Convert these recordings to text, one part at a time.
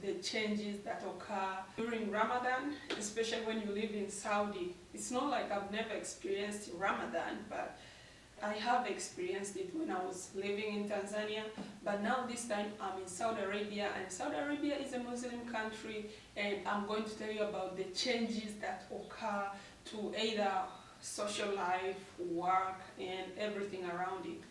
the changes that occur during Ramadan, especially when you live in Saudi. It's not like I've never experienced Ramadan, but I have experienced it when I was living in Tanzania, but now this time I'm in Saudi Arabia, and Saudi Arabia is a Muslim country, and I'm going to tell you about the changes that occur to either social life, work, and everything around it.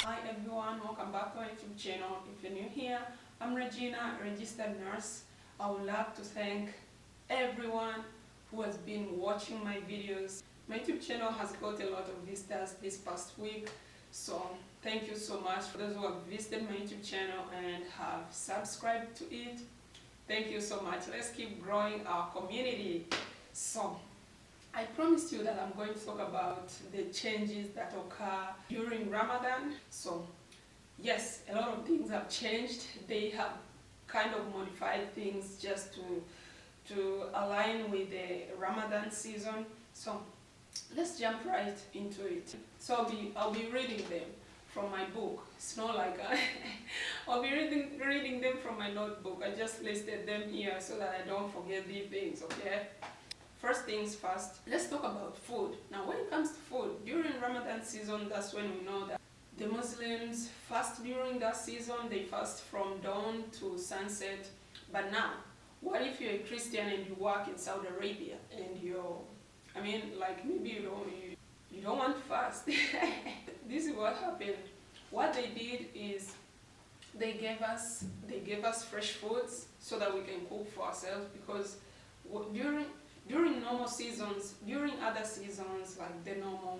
Hi everyone, welcome back to my YouTube channel. If you're new here, I'm Regina, a registered nurse. I would love to thank everyone who has been watching my videos. My YouTube channel has got a lot of visitors this past week, so thank you so much for those who have visited my YouTube channel and have subscribed to it. Thank you so much. Let's keep growing our community. So I promised you that I'm going to talk about the changes that occur during Ramadan. So yes, a lot of things have changed. They have kind of modified things just to align with the Ramadan season. So let's jump right into it. So I'll be reading them from my book. It's not like I'll be reading them from my notebook. I just listed them here so that I don't forget these things, okay? First things first, let's talk about food. Now when it comes to food, during Ramadan season, that's when we know that the Muslims fast during that season. They fast from dawn to sunset. But now, what if you're a Christian and you work in Saudi Arabia and maybe you don't want to fast. This is what happened. What they did is they gave us fresh foods so that we can cook for ourselves, because during normal seasons, during other seasons like the normal,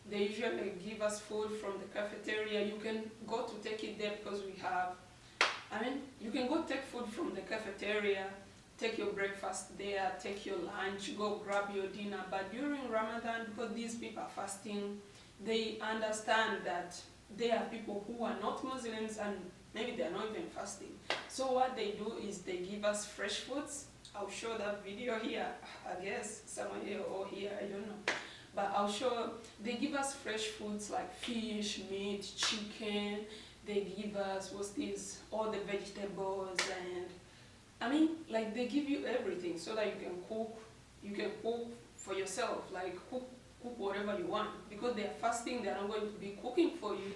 they usually give us food from the cafeteria. You can go to take it there because you can go take food from the cafeteria, take your breakfast there, take your lunch, go grab your dinner. But during Ramadan, because these people are fasting, they understand that there are people who are not Muslims and maybe they're not even fasting. So what they do is they give us fresh foods. I'll show that video here, I guess, somewhere here or here, I don't know. But I'll show, they give us fresh foods like fish, meat, chicken. They give us, all the vegetables, and they give you everything so that you can cook for yourself, like cook whatever you want. Because they are fasting, they're not going to be cooking for you.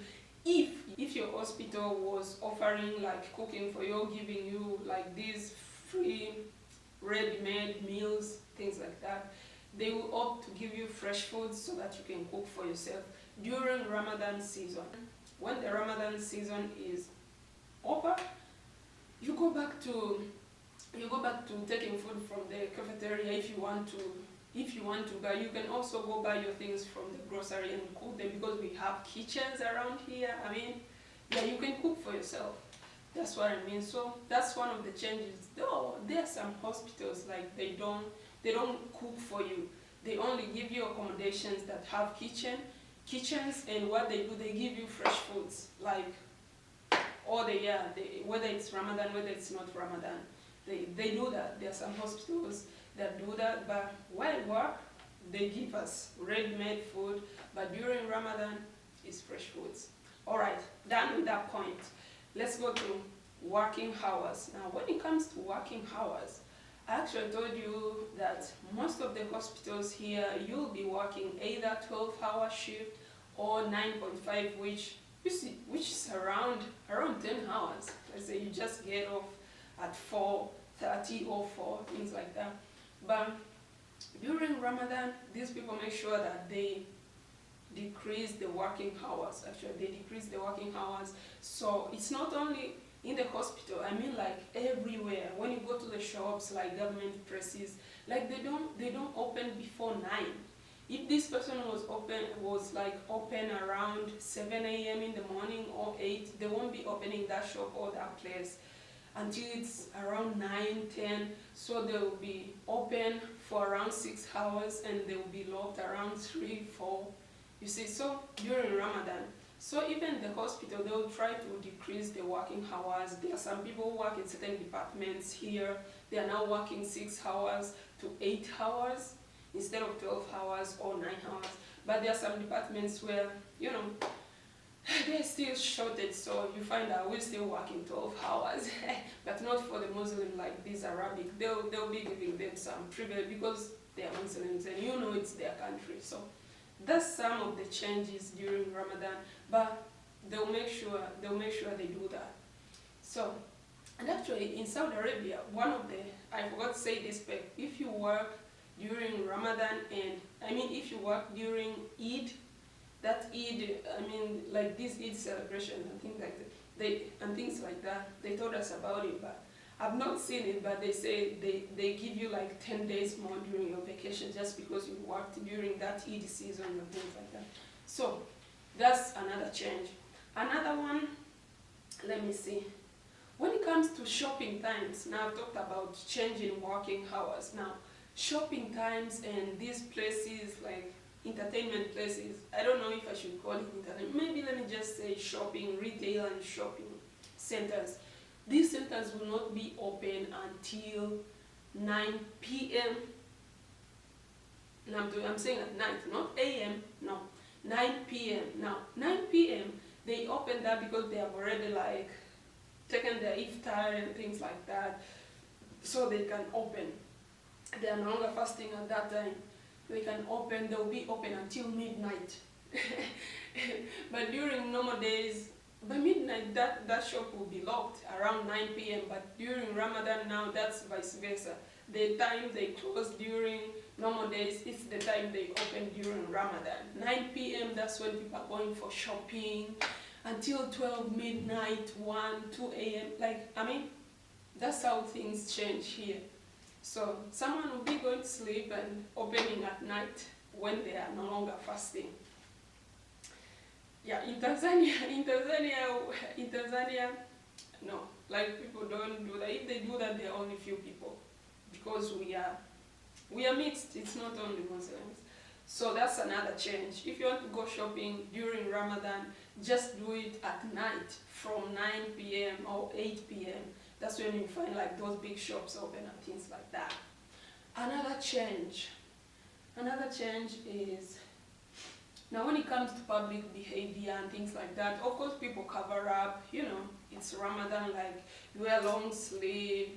If your hospital was offering like cooking for you, giving you like these free ready-made meals, things like that, they will opt to give you fresh foods so that you can cook for yourself during Ramadan season. When the Ramadan season is over, you go back to taking food from the cafeteria if you want to, but you can also go buy your things from the grocery and cook them, because we have kitchens around here. You can cook for yourself. That's what I mean. So that's one of the changes. Though there are some hospitals like they don't cook for you. They only give you accommodations that have kitchens, and what they do, they give you fresh foods like whether it's Ramadan, whether it's not Ramadan. They do that. There are some hospitals that do that, but while at work, they give us ready-made food, but during Ramadan, it's fresh foods. Alright, done with that point. Let's go to working hours. Now, when it comes to working hours, I actually told you that most of the hospitals here, you'll be working either 12-hour shift or 9.5, which is around 10 hours. Let's say you just get off at 4:30 or 4, things like that. But during Ramadan, these people make sure that they decrease the working hours. Actually, they decrease the working hours. So it's not only in the hospital, like everywhere. When you go to the shops, like government presses, like they don't open before 9. If this person was open around 7 a.m. in the morning or 8, they won't be opening that shop or that place until it's around 9, 10. So they will be open for around 6 hours and they will be locked around 3, 4. You see, so during Ramadan. So even the hospital, they will try to decrease the working hours. There are some people who work in certain departments here. They are now working 6 hours to 8 hours. instead of 12 hours or 9 hours. But there are some departments where, you know, there's still shortage, so you find that we're still working 12 hours, but not for the Muslim like these Arabic. They'll be giving them some privilege because they are Muslims and you know it's their country. So that's some of the changes during Ramadan, but they'll make sure they do that. So, and actually in Saudi Arabia, one of the, I forgot to say this, but if you work during Ramadan if you work during Eid, that Eid, like this Eid celebration and things like that, they told us about it, but I've not seen it, but they say they give you like 10 days more during your vacation just because you worked during that Eid season and things like that. So that's another change. Another one, let me see. When it comes to shopping times, now I've talked about changing working hours. Now, shopping times and these places like entertainment places, I don't know if I should call it entertainment, maybe let me just say shopping, retail and shopping centers. These centers will not be open until 9 p.m. Now I'm saying at night, not a.m., no, 9 p.m. Now, 9 p.m. they open that because they have already like taken their Iftar and things like that, so they can open. They are no longer fasting at that time. They can open, they'll be open until midnight. But during normal days, by midnight, that shop will be locked around 9 p.m. But during Ramadan now, that's vice versa. The time they close during normal days, it's the time they open during Ramadan. 9 p.m., that's when people are going for shopping until 12 midnight, 1, 2 a.m. That's how things change here. So someone will be going to sleep and opening at night when they are no longer fasting. Yeah, in Tanzania, no, like people don't do that. If they do that, there are only few people, because we are mixed. It's not only Muslims. So that's another change. If you want to go shopping during Ramadan, just do it at night from 9 p.m. or 8 p.m. That's when you find like those big shops open and things like that. Another change is, now when it comes to public behavior and things like that, of course people cover up, it's Ramadan, like you wear long sleeves,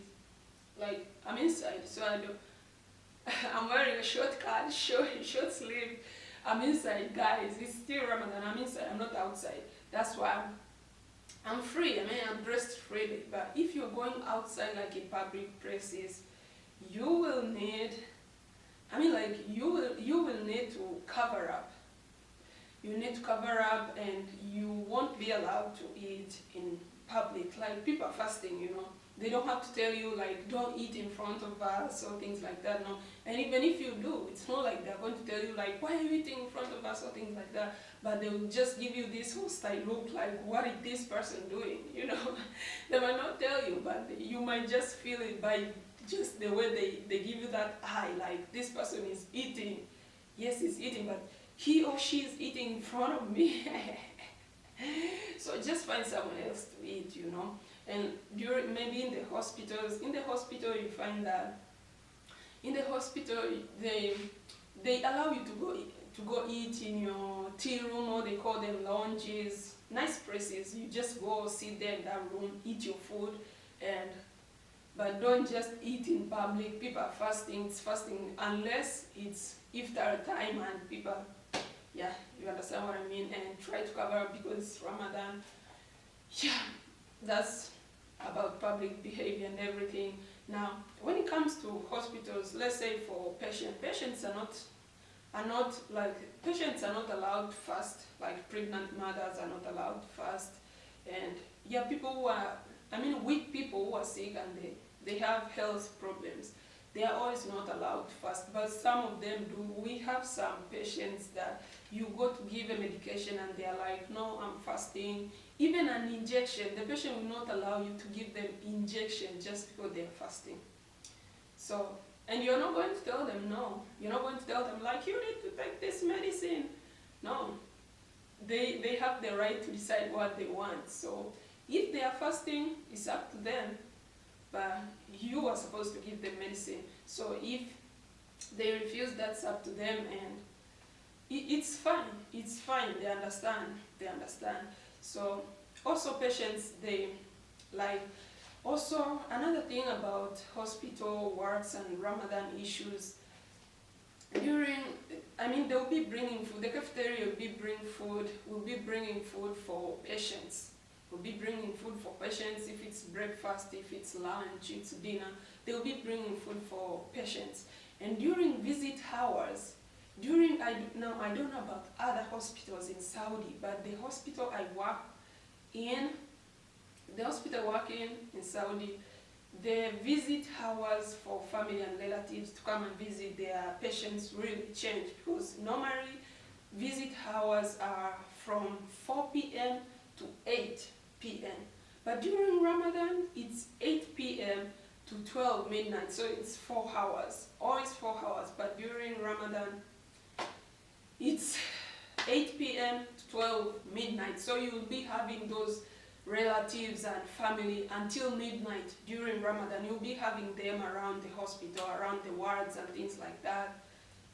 like I'm inside, so I'm wearing a short sleeve, I'm inside, guys, it's still Ramadan, I'm inside, I'm not outside. That's why I'm free, I'm dressed freely. But if you're going outside like in public places, you will need, you will need to cover up. You need to cover up, and you won't be allowed to eat in public. Like people are fasting, They don't have to tell you like don't eat in front of us or things like that, no. And even if you do, it's not like they're going to tell you like why are you eating in front of us or things like that. But they will just give you this hostile look like what is this person doing, They might not tell you, but you might just feel it by just the way they give you that eye, like this person is eating. Yes, he's eating, but he or she is eating in front of me. So just find someone else to eat, And maybe in the hospitals, you find that in the hospital they allow you to go eat in your tea room, or they call them lounges, nice places. You just go sit there in that room, eat your food, but don't just eat in public. People are fasting, it's fasting unless it's Iftar time and people, yeah, you understand what I mean, and try to cover up because it's Ramadan. Yeah, that's about public behavior and everything. Now, when it comes to hospitals, let's say for patients are not allowed to fast, like pregnant mothers are not allowed to fast, and yeah, people who are, weak people who are sick and they have health problems, they are always not allowed to fast, but some of them do. We have some patients that you go to give a medication and they are like, no, I'm fasting. Even an injection, the patient will not allow you to give them injection just because they're fasting. So, and you're not going to tell them no. You're not going to tell them like, you need to take this medicine. No. They have the right to decide what they want. So if they are fasting, it's up to them. But you are supposed to give them medicine. So if they refuse, that's up to them, and it's fine. It's fine. They understand. They understand. So also patients, they like, also another thing about hospital works and Ramadan issues, during, I mean, they'll be bringing food, the cafeteria will be bringing food for patients. Will be bringing food for patients. If it's breakfast, if it's lunch, it's dinner, they'll be bringing food for patients. And during visit hours, now I don't know about other hospitals in Saudi, but the hospital I work in, in Saudi, the visit hours for family and relatives to come and visit their patients really change, because normally visit hours are from 4 p.m. to 8 p.m. But during Ramadan, it's 8 p.m. to 12 midnight, so it's 4 hours, always 4 hours. But during Ramadan, it's 8 p.m. to 12 midnight, so you will be having those relatives and family until midnight. During Ramadan, you'll be having them around the hospital, around the wards and things like that.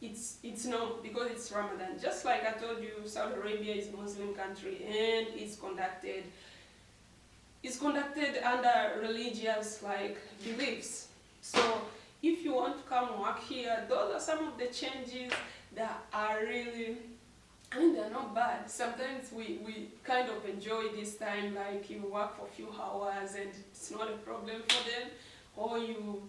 It's no, because it's Ramadan. Just like I told you, Saudi Arabia is a Muslim country, and it's conducted under religious like beliefs. So if you want to come work here, those are some of the changes that are really, I mean, they're not bad. Sometimes we kind of enjoy this time, like you work for a few hours and it's not a problem for them, or you,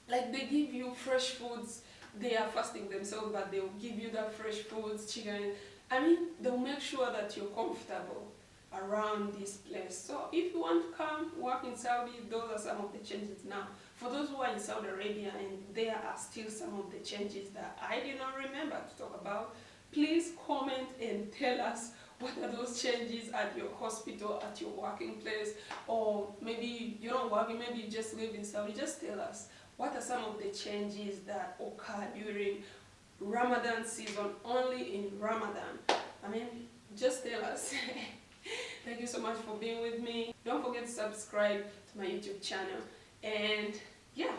like, they give you fresh foods. They are fasting themselves, but they'll give you that fresh foods, chicken. I mean, they'll make sure that you're comfortable around this place. So if you want to come work in Saudi, those are some of the changes. Now, for those who are in Saudi Arabia and there are still some of the changes that I did not remember to talk about, please comment and tell us what are those changes at your hospital, at your working place, or maybe you're not working, maybe you just live in Saudi. Just tell us what are some of the changes that occur during Ramadan season, only in Ramadan. I mean, just tell us. Thank you so much for being with me. Don't forget to subscribe to my YouTube channel. And yeah.